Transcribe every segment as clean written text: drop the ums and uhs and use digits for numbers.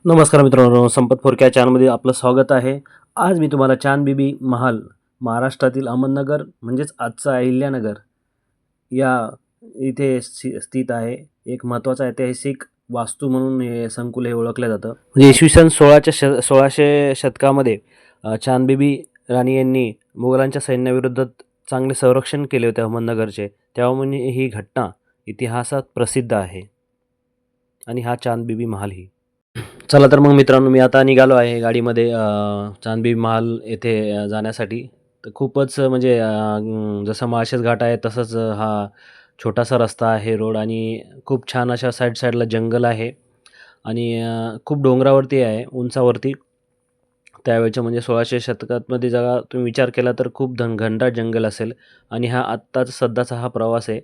नमस्कार मित्रांनो, संपत फोरक्या चॅनलमध्ये आपलं स्वागत आहे. आज मी तुम्हाला चांद बीबी महाल महाराष्ट्रातील अहमदनगर म्हणजेच आजचं अहिल्यानगर या इथे स्थित आहे. एक महत्त्वाचा ऐतिहासिक वास्तू म्हणून हे संकुल हे ओळखलं जातं. म्हणजे इसवी सन 1600 शतकामध्ये चांद बीबी राणी यांनी मुघलांच्या सैन्याविरुद्ध चांगले संरक्षण केले होते अहमदनगरचे. त्यामुळे ही घटना इतिहासात प्रसिद्ध आहे आणि हा चांद बीबी महाल ही. चला तर मग मित्रांनो, मी आता निघालो आहे गाडीमध्ये चांद बीबी महाल येथे जाण्यासाठी. तर खूपच म्हणजे जसं माळशेज घाट आहे तसंच हा छोटासा रस्ता आहे, रोड, आणि खूप छान अशा साईडला जंगल आहे आणि खूप डोंगरावरती आहे, उंचावरती. त्यावेळच्या म्हणजे 1600 शतकामध्ये जरा तुम्ही विचार केला तर खूप घनदाट जंगल असेल. आणि हा आत्ताच सध्याचा हा प्रवास आहे.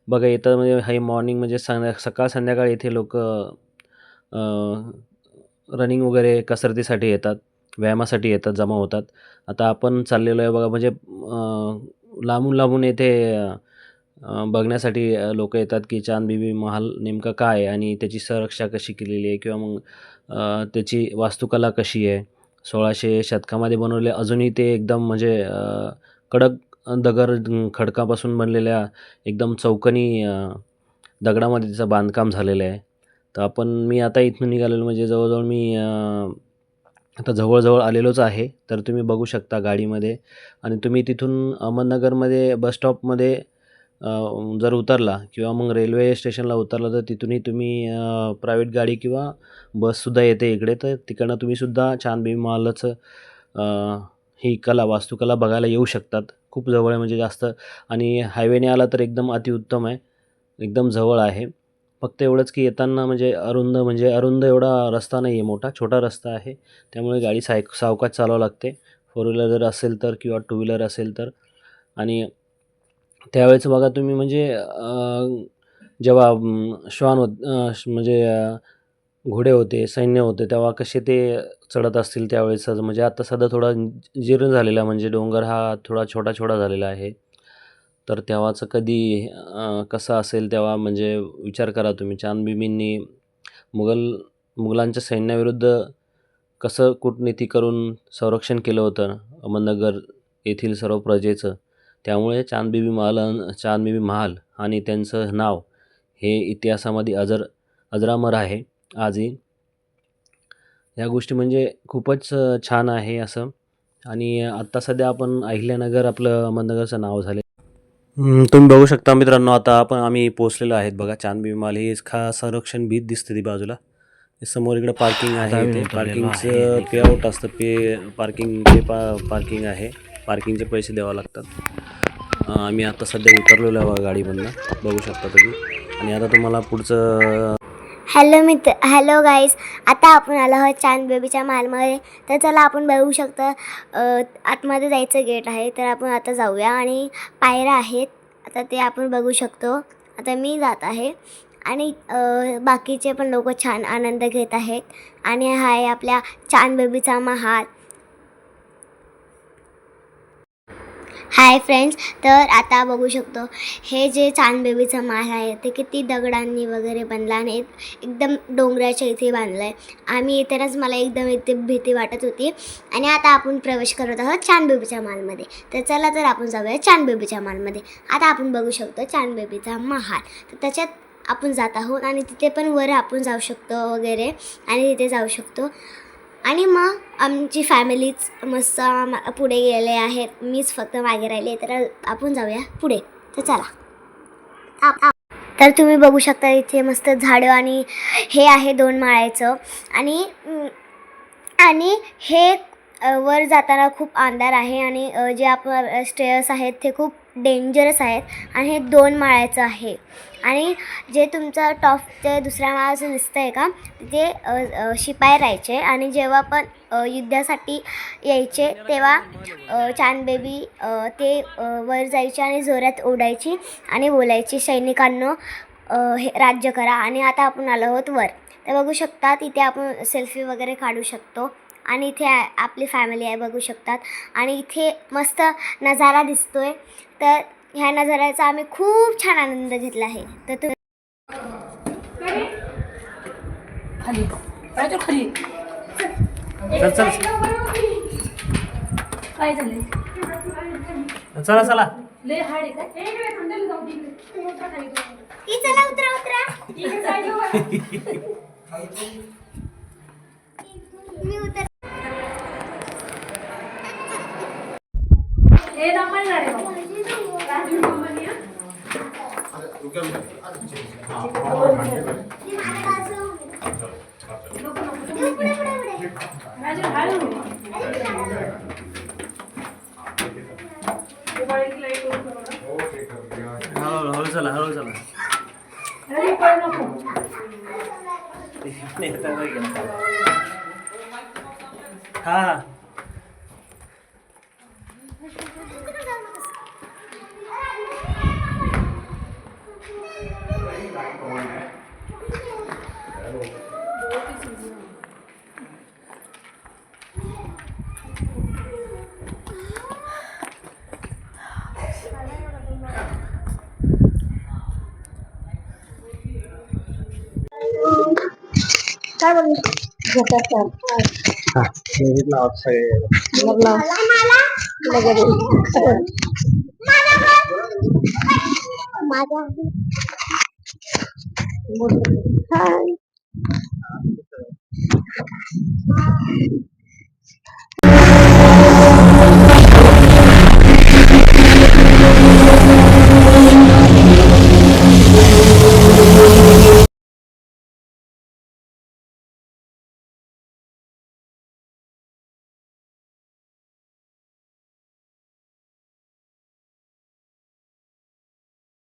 बघा इथं म्हणजे हाई मॉर्निंग म्हणजे सकाळ संध्याकाळ इथे लोकं रनिंग वगैरे कसरतीसाठी येतात, व्यायामासाठी येतात, जमा होतात. आता आपण चाललेलो आहे बघा, म्हणजे लांबून येथे बघण्यासाठी लोकं येतात की चांद बीबी महाल नेमका काय आहे आणि त्याची संरक्षा कशी केलेली आहे, किंवा मग त्याची वास्तुकला कशी आहे. 1600 शतकामध्ये बनवले, अजूनही ते एकदम म्हणजे कडक खडकापासून बनलेल्या एकदम चौकोनी दगडामध्ये त्याचं बांधकाम झालेलं आहे. तर मी आता इथून निघालेलो म्हणजे जवळजवळ मी आता जवळ आलेलोच आहे. तर तुम्ही बघू शकता गाडीमध्ये, आणि तुम्ही तिथून अहमदनगरमध्ये बस स्टॉपमध्ये जर उतरला किंवा मग रेल्वे स्टेशनला उतरला तर तिथूनही तुम्ही प्रायव्हेट गाडी किंवा बससुद्धा येते इकडे. तर तिकडनं तुम्हीसुद्धा चांद बीबी महालाचं ही वास्तुकला बघायला येऊ शकतात. खूप जवळ आहे म्हणजे जास्त, आणि हायवेने आला तर एकदम अतिउत्तम आहे, एकदम जवळ आहे. फक्त एवढंच की येताना म्हणजे अरुंद एवढा रस्ता नाही आहे, मोठा छोटा रस्ता आहे. त्यामुळे गाडी सावकाश चालवावं लागते, फोर व्हीलर जर असेल तर किंवा टू व्हीलर असेल तर. आणि त्यावेळेस बघा तुम्ही म्हणजे जेव्हा घोडे होते, सैन्य होते, तेव्हा कसे ते चढत असतील त्यावेळेस. म्हणजे आता सध्या थोडा जीर्ण झालेला, म्हणजे डोंगर हा थोडा छोटा झालेला आहे. तर तेव्हाचं कधी कसं असेल तेव्हा, म्हणजे विचार करा तुम्ही. चांद बीबींनी मुघलांच्या सैन्याविरुद्ध कसं कूटनीती करून संरक्षण केलं होतं अहमदनगर येथील सर्व प्रजेचं. त्यामुळे चांद बीबी महाल आणि त्यांचं नाव हे इतिहासामध्ये अजरामर आहे आजही. या गोष्टी म्हणजे खूपच छान आहे असं. आणि आत्ता सध्या आपण अहिल्यानगर आपलं अहमदनगरचं नाव झाले. तुम्ही बघू शकता मित्रांनो, आता आम्ही पोहोचलेलो आहेत बघा. चांद बीबी महाल ही संरक्षण भीत दिसते ती बाजूला. समोर इकडे पार्किंग आहे, ते पार्किंगचं पे आउट असतं, पार्किंग आहे, पार्किंगचे पैसे द्यावे लागतात. आम्ही आता सध्या उतरलेलो आहे गाडीमधनं, बघू शकता तुम्ही. आणि आता तुम्हाला पुढचं हॅलो गाईज, आता आपण आलो आहोत चांद बेबीच्या महालमध्ये. तर चला आपण बघू शकतो, आतमध्ये जायचं गेट आहे. तर आपण आता जाऊया, आणि पायऱ्या आहेत, आता ते आपण बघू शकतो. आता मी जात आहे, आणि बाकीचे पण लोक छान आनंद घेत आहेत. आणि हा आहे आपल्या चांद बेबीचा महाल. हाय फ्रेंड्स, तर आता बघू शकतो हे जे चांद बेबीचं महाल आहे ते किती दगडांनी वगैरे बनलं, आणि एकदम डोंगराच्या इथे बांधलं आहे. आम्ही येतानाच मला एकदम इथे भीती वाटत होती. आणि आता आपण प्रवेश करत आहोत चांद बेबीच्या महालमध्ये. तर चला तर आपण जाऊया चांद बेबीच्या महालमध्ये. आता आपण बघू शकतो चांद बेबीचा महाल. तर त्याच्यात आपण जात आहोत, आणि तिथे पण वर आपण जाऊ शकतो वगैरे, आणि तिथे जाऊ शकतो. आणि मग आमची फॅमिलीच मस्त पुढे गेले आहेत, मीच फक्त मागे राहिले. तर आपण जाऊया पुढे. तर चला. तर तुम्ही बघू शकता इथे मस्त झाडं, आणि हे आहे 2 माळ्याचं. आणि हे वर जाताना खूप अंधार आहे, आणि जे आपण स्टेअर्स आहेत ते खूप डेंजरस आहेत. आणि हे 2 माळ्याचं आहे. आणि जे तुमचं टॉपचं दुसऱ्या माळ्याचं दिसतं आहे का, तिथे शिपाई राहायचे. आणि जेव्हा पण युद्धासाठी यायचे तेव्हा चांद बेबी ते वर जायचे आणि जोरात ओरडायची आणि बोलायची, सैनिकांनो हे राज्य करा. आणि आता आपण आलो आहोत वर. तर बघू शकता तिथे आपण सेल्फी वगैरे काढू शकतो. आणि इथे आपली फॅमिली आहे, बघू शकतात. आणि इथे मस्त नजारा दिसतोय. तर ह्या नजाऱ्याचा आम्ही खूप छान आनंद घेतला आहे. तर चल चल काय झालं चला चला लय हाड आहे का चला उतरा उतरा मी उतर हे दाखवायला झाले हळू चला हळू चला हा काय बघ झोपायचं